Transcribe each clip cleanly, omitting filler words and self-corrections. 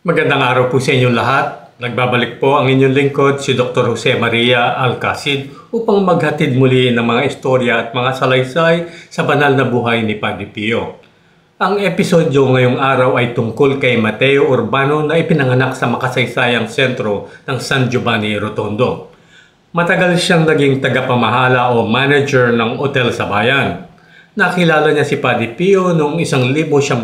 Magandang araw po sa inyong lahat. Nagbabalik po ang inyong lingkod, si Dr. Jose Maria Alcacid upang maghatid muli ng mga istorya at mga salaysay sa banal na buhay ni Padre Pio. Ang episodyo ngayong araw ay tungkol kay Mateo Urbano na ipinanganak sa makasaysayang sentro ng San Giovanni Rotondo. Matagal siyang naging tagapamahala o manager ng hotel sa bayan. Nakilala niya si Padre Pio noong 1964,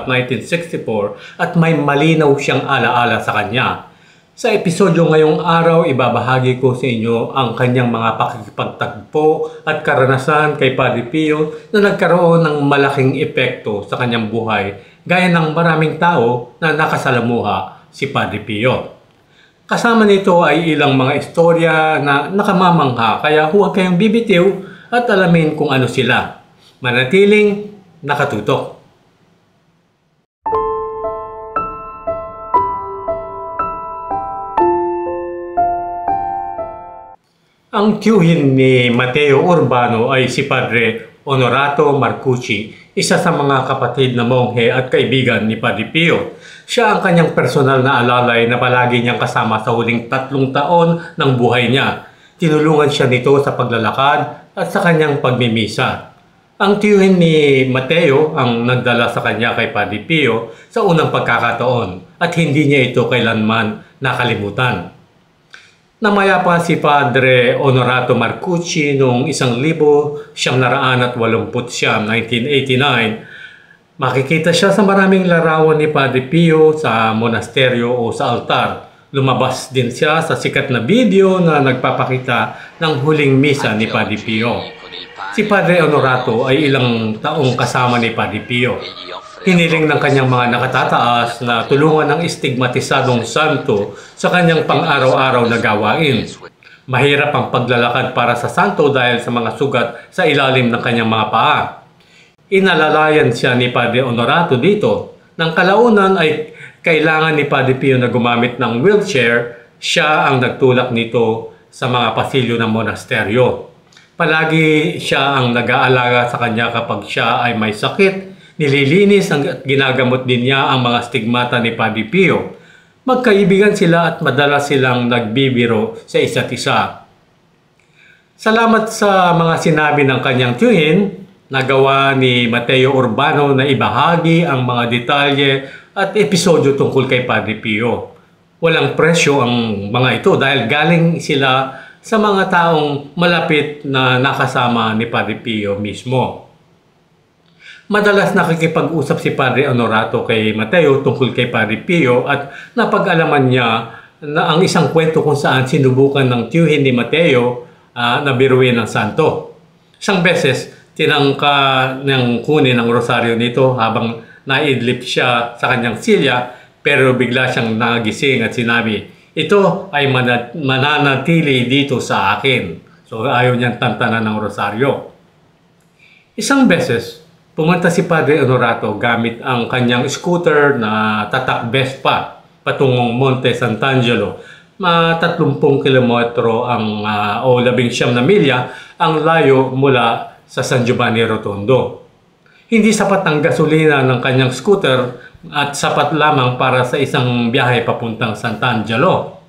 1964 at may malinaw siyang alaala sa kanya. Sa episodyo ngayong araw, ibabahagi ko sa inyo ang kanyang mga pakikipagtagpo at karanasan kay Padre Pio na nagkaroon ng malaking epekto sa kanyang buhay, gaya ng maraming tao na nakasalamuha si Padre Pio. Kasama nito ay ilang mga istorya na nakamamangha, kaya huwag kayong bibitiw at alamin kung ano sila. Manatiling nakatutok. Ang tiyuhin ni Mateo Urbano ay si Padre Honorato Marcucci, isa sa mga kapatid na monghe at kaibigan ni Padre Pio. Siya ang kanyang personal na alalay na palagi niyang kasama sa huling 3 taon ng buhay niya. Tinulungan siya nito sa paglalakad at sa kanyang pagmimisa. Ang tiyuhin ni Mateo ang nagdala sa kanya kay Padre Pio sa unang pagkakataon at hindi niya ito kailanman nakalimutan. Namaya pa si Padre Honorato Marcucci noong 1989, makikita siya sa maraming larawan ni Padre Pio sa monasteryo o sa altar. Lumabas din siya sa sikat na video na nagpapakita ng huling misa ni Padre Pio. Si Padre Honorato ay ilang taong kasama ni Padre Pio. Hiniling ng kanyang mga nakatataas na tulungan ng istigmatisadong santo sa kanyang pang-araw-araw na gawain. Mahirap ang paglalakad para sa santo dahil sa mga sugat sa ilalim ng kanyang mga paa. Inalalayan siya ni Padre Honorato dito. Nang kalaunan ay kailangan ni Padre Pio na gumamit ng wheelchair, siya ang nagtulak nito sa mga pasilyo ng monasteryo. Palagi siya ang nag-aalaga sa kanya kapag siya ay may sakit, nililinis at ginagamot din niya ang mga stigmata ni Padre Pio. Magkaibigan sila at madalas silang nagbibiro sa isa't isa. Salamat sa mga sinabi ng kanyang tiyuhin, nagawa ni Mateo Urbano na ibahagi ang mga detalye at episodyo tungkol kay Padre Pio. Walang presyo ang mga ito dahil galing sila sa mga taong malapit na nakasama ni Padre Pio mismo. Madalas nakikipag-usap si Padre Honorato kay Mateo tungkol kay Padre Pio at napag-alaman niya na ang isang kwento kung saan sinubukan ng tiyuhin ni Mateo na biruin ng santo. Isang beses, tinangka niyang kunin ang rosaryo nito habang naidlip siya sa kanyang silya, pero bigla siyang nagising at sinabi, "Ito ay mananatili dito sa akin." So ayaw niyang tantanan ng rosaryo. Isang beses, pumunta si Padre Honorato gamit ang kanyang scooter na tatak Vespa patungong Monte Sant'Angelo. 30 kilometro o 19 na milya ang layo mula sa San Giovanni Rotondo. Hindi sapat ang gasolina ng kanyang scooter at sapat lamang para sa isang biyahe papuntang Sant'Angelo.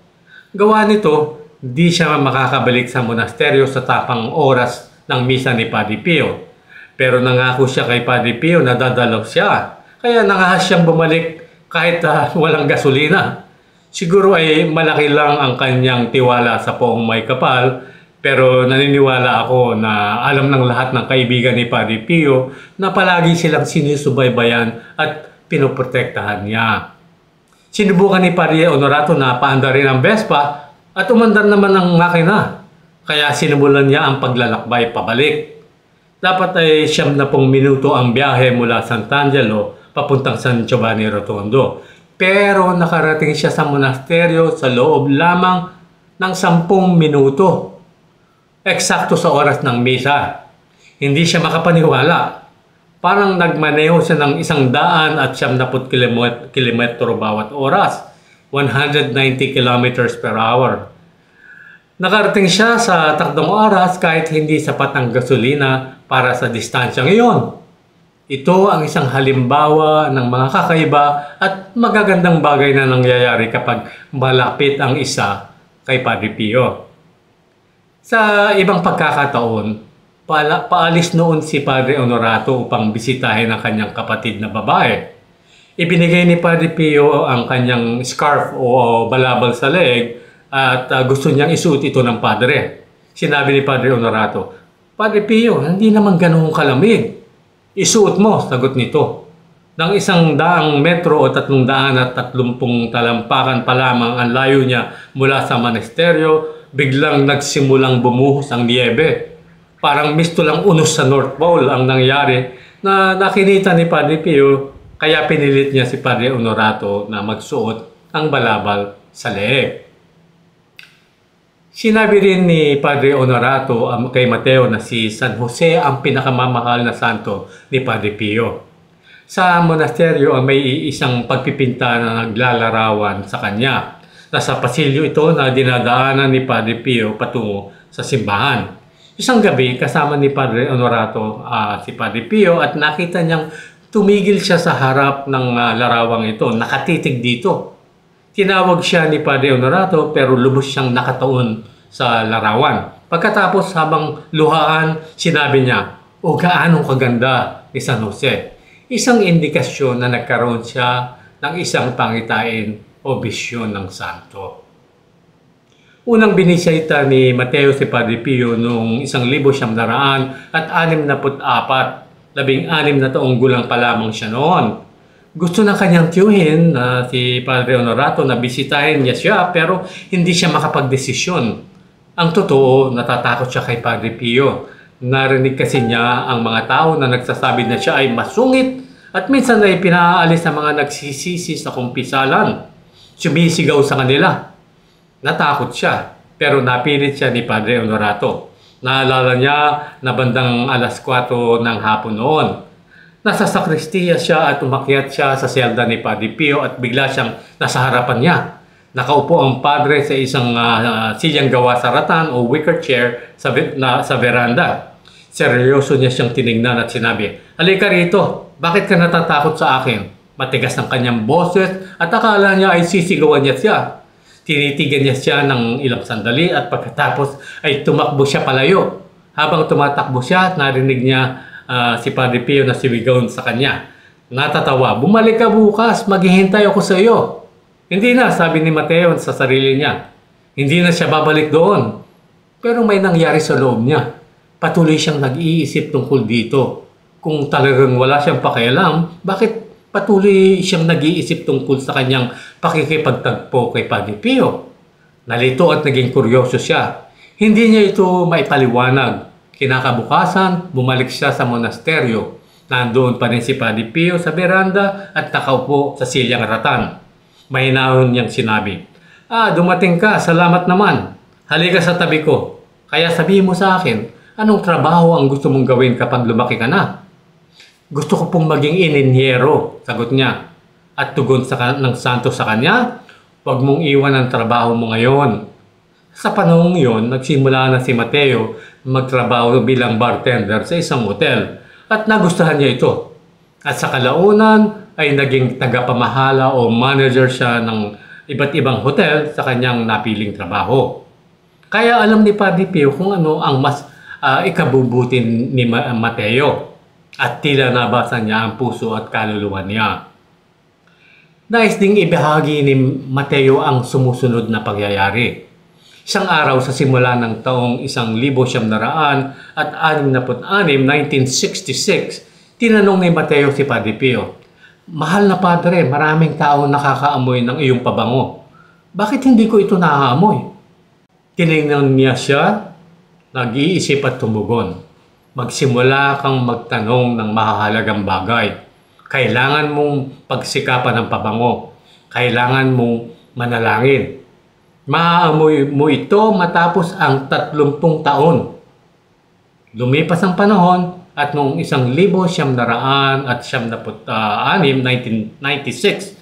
Gawa nito, di siya makakabalik sa monasteryo sa tapang oras ng misa ni Padre Pio. Pero nangako siya kay Padre Pio na dadalaw siya. Kaya nangahas siyang bumalik kahit walang gasolina. Siguro ay malaki lang ang kanyang tiwala sa poong may kapal, pero naniniwala ako na alam ng lahat ng kaibigan ni Padre Pio na palagi silang sinusubaybayan at pinoprotektahan niya. Sinubukan ni Padre Honorato na paandarin ang Vespa at umandar naman ang makina. Kaya sinubulan niya ang paglalakbay pabalik. Dapat ay 70 minuto ang biyahe mula Sant'Angelo papuntang San Giovanni Rotondo. Pero nakarating siya sa monasteryo sa loob lamang ng 10 minuto. Eksakto sa oras ng misa. Hindi siya makapaniwala. Parang nagmaneho siya ng 170 kilometro bawat oras. 190 kilometers per hour. Nakarating siya sa takdang oras kahit hindi sapat ang gasolina para sa distansyang iyon. Ito ang isang halimbawa ng mga kakaiba at magagandang bagay na nangyayari kapag malapit ang isa kay Padre Pio. Sa ibang pagkakataon, paalis noon si Padre Honorato upang bisitahin ang kanyang kapatid na babae. Ibinigay ni Padre Pio ang kanyang scarf o balabal sa leeg at gusto niyang isuot ito ng padre. Sinabi ni Padre Honorato, "Padre Pio, hindi naman ganoong kalamig. Isuot mo," sagot nito. Nang 100 metro o 330 talampakan pa lamang ang layo niya mula sa monasteryo, biglang nagsimulang bumuhos ang niyebe. Parang misto lang unos sa North Pole ang nangyari na nakinita ni Padre Pio, kaya pinilit niya si Padre Honorato na magsuot ang balabal sa leeg. Sinabi rin ni Padre Honorato kay Mateo na si San Jose ang pinakamamahal na santo ni Padre Pio. Sa monasteryo ay may isang pagpipinta na naglalarawan sa kanya. Nasa pasilyo ito na dinadaanan ni Padre Pio patungo sa simbahan. Isang gabi, kasama ni Padre Honorato si Padre Pio at nakita niyang tumigil siya sa harap ng larawang ito, nakatitig dito. Tinawag siya ni Padre Honorato pero lubos siyang nakatuon sa larawan. Pagkatapos habang luhaan, sinabi niya, "O gaano kaganda ni San Jose." Isang indikasyon na nagkaroon siya ng isang pangitain o bisyon ng santo. Unang binisita ni Mateo si Padre Pio noong 1964, 16 na taong gulang pa lamang siya noon. Gusto ng kanyang tiyuhin na si Padre Honorato na bisitahin niya siya pero hindi siya makapagdesisyon. Ang totoo, natatakot siya kay Padre Pio. Narinig kasi niya ang mga tao na nagsasabi na siya ay masungit at minsan ay pinaalis ng mga nagsisisi sa kumpisalan. Sumisigaw sa kanila. Natakot siya pero napilit siya ni Padre Honorato. Naalala niya na bandang 4:00 ng hapon noon. Nasa sakristiya siya at umakyat siya sa selda ni Padre Pio at bigla siyang nasa harapan niya. Nakaupo ang padre sa isang silyang gawa sa rattan o wicker chair sa veranda. Seryoso niya siyang tinignan at sinabi, "Halika rito, bakit ka natatakot sa akin?" Matigas ang kanyang boses at akala niya ay sisigawan niya siya. Tinitigan niya siya ng ilang sandali at pagkatapos ay tumakbo siya palayo. Habang tumatakbo siya, narinig niya si Padre Pio na siwigaw sa kanya. Natatawa, "Bumalik ka bukas, maghihintay ako sa iyo." Hindi na, sabi ni Mateo sa sarili niya. Hindi na siya babalik doon. Pero may nangyari sa loob niya. Patuloy siyang nag-iisip tungkol dito. Kung talagang wala siyang pakialam, bakit patuloy siyang nag-iisip tungkol sa kanyang pakikipagtagpo kay Padre Pio? Nalito at naging kuryoso siya. Hindi niya ito maipaliwanag. Kinakabukasan, bumalik siya sa monasteryo. Nandoon pa rin si Padre Pio sa beranda at nakaupo sa silyang rattan. Mahinahon niyang sinabi, "Dumating ka, salamat naman. Halika sa tabi ko. Kaya sabihin mo sa akin, anong trabaho ang gusto mong gawin kapag lumaki ka na?" "Gusto ko pong maging ininyero," sagot niya. At tugon ng santo sa kanya, "Huwag mong iwan ang trabaho mo ngayon." Sa panahong iyon, nagsimula na si Mateo magtrabaho bilang bartender sa isang hotel at nagustuhan niya ito. At sa kalaunan ay naging tagapamahala o manager siya ng iba't ibang hotel sa kanyang napiling trabaho. Kaya alam ni Padre Pio kung ano ang mas ikabubuti ni Mateo at tila nabasa niya ang puso at kaluluwa niya. Nais ding ibahagi ni Mateo ang sumusunod na pangyayari. Isang araw sa simula ng taong 1966, tinanong ni Mateo si Padre Pio, "Mahal na Padre, maraming tao nakakaamoy ng iyong pabango. Bakit hindi ko ito naaamoy?" Tinignan niya siya, nag-iisip at tumugon, "Magsimula kang magtanong ng mahahalagang bagay. Kailangan mong pagsikapan ng pabango. Kailangan mong manalangin. Maaamoy mo ito matapos ang 30 taon." Lumipas ang panahon at noong 1996,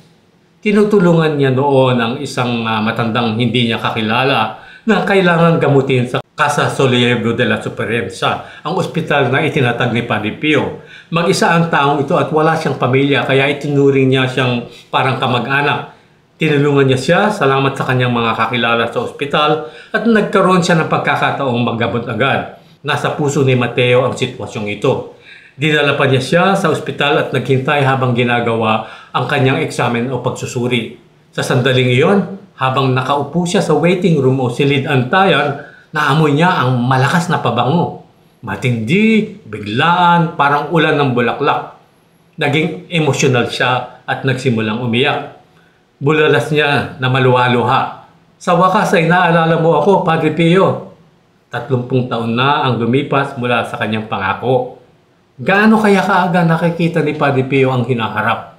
tinutulungan niya noon ang isang matandang hindi niya kakilala na kailangan gamutin sa Casa Sollievo de la Sofferenza, ang ospital na itinatag ni Padre Pio. Mag-isa ang taong ito at wala siyang pamilya kaya itinuring niya siyang parang kamag-anak. Tinulungan niya siya salamat sa kanyang mga kakilala sa ospital at nagkaroon siya ng pagkakataong maggamot agad. Nasa puso ni Mateo ang sitwasyong ito. Dinala pa niya siya sa ospital at naghintay habang ginagawa ang kanyang eksamen o pagsusuri. Sa sandaling iyon, habang nakaupo siya sa waiting room o silid-antayan, naamoy niya ang malakas na pabango. Matindi, biglaan, parang ulan ng bulaklak. Naging emosyonal siya at nagsimulang umiyak. Bulalas niya na maluha-luha. Sa wakas ay naalala mo ako, Padre Pio. 30 taon na ang lumipas mula sa kanyang pangako. Gaano kaya kaaga nakikita ni Padre Pio ang hinaharap?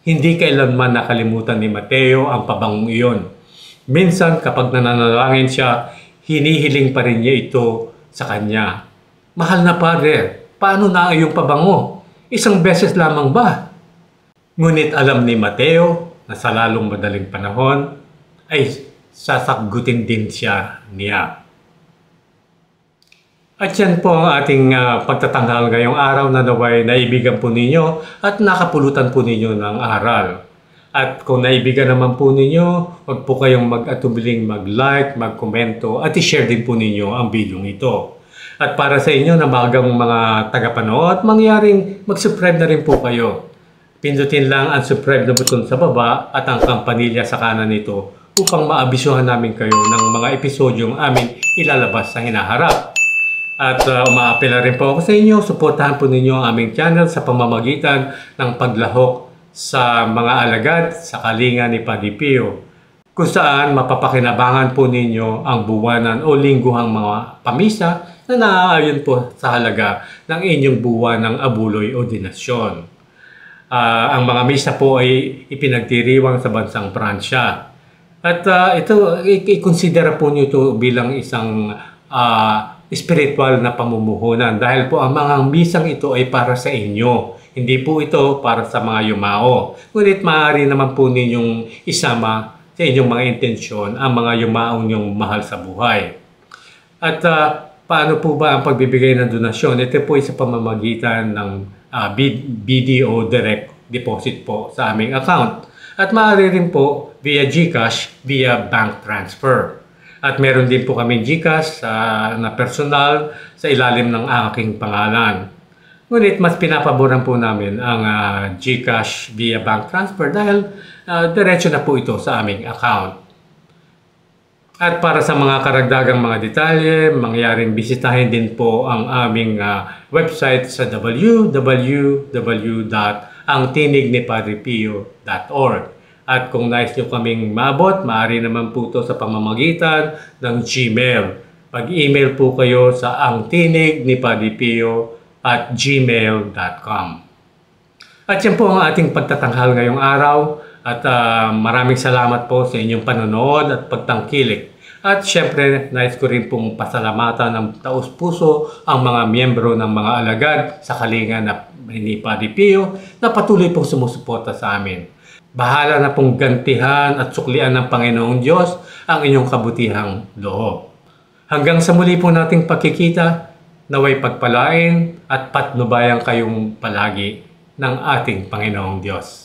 Hindi kailanman nakalimutan ni Mateo ang pabangong iyon. Minsan kapag nananalangin siya, hinihiling pa rin niya ito sa kanya. Mahal na Padre, paano na ang iyong pabango? Isang beses lamang ba? Ngunit alam ni Mateo na sa lalong madaling panahon ay sasakgutin din siya niya. At yan po ang ating pagtatanghal ngayong araw na naway naibigan po ninyo at nakapulutan po ninyo ng aral. At kung naibigan naman po ninyo, huwag po kayong mag-atubiling mag-like, mag-komento at i-share din po ninyo ang video ito. At para sa inyo na magang mga tagapanood, mangyaring mag-subscribe na rin po kayo. Pindutin lang ang subscribe na button sa baba at ang kampanilya sa kanan nito upang maabisuhan namin kayo ng mga episodyong amin ilalabas sa hinaharap. At umaapela rin po ako sa inyo, suportahan po ninyo ang aming channel sa pamamagitan ng paglahok sa mga alagad sa kalinga ni Padre Pio, kung saan mapapakinabangan po ninyo ang buwanan o lingguhang mga pamisa na naaayon po sa halaga ng inyong buwan ng abuloy o dinasyon. Ang mga misa po ay ipinagdiriwang sa bansang Pransya. At ito, i-consider po nyo ito bilang isang spiritual na pamumuhunan dahil po ang mga misang ito ay para sa inyo. Hindi po ito para sa mga yumao. Ngunit maaari naman po ninyong isama sa inyong mga intensyon ang mga yumaong nyong mahal sa buhay. At paano po ba ang pagbibigay ng donasyon? Ito po ay sa pamamagitan ng BDO direct deposit po sa aming account. At maaari rin po via GCash, via bank transfer. At meron din po kami GCash na personal sa ilalim ng aking pangalan. Ngunit mas pinapaboran po namin ang GCash via bank transfer dahil diretso na po ito sa aming account. At para sa mga karagdagang mga detalye, mangyaring bisitahin din po ang aming website sa www.angtinignipadrepio.org. At kung nais nyo kaming maabot, maaari naman po ito sa pamamagitan ng Gmail. Pag-email po kayo sa angtinignipadrepio@gmail.com. At yan po ang ating pagtatanghal ngayong araw. At maraming salamat po sa inyong panonood at pagtangkilik. At syempre, nais ko rin pong pasalamatan ng taos-puso ang mga miyembro ng mga alagad sa kalinga ni Padre Pio na patuloy pong sumusuporta sa amin. Bahala na pong gantihan at suklian ng Panginoong Diyos ang inyong kabutihang loob. Hanggang sa muli po nating pagkikita, naway pagpalain at patnubayan kayong palagi ng ating Panginoong Diyos.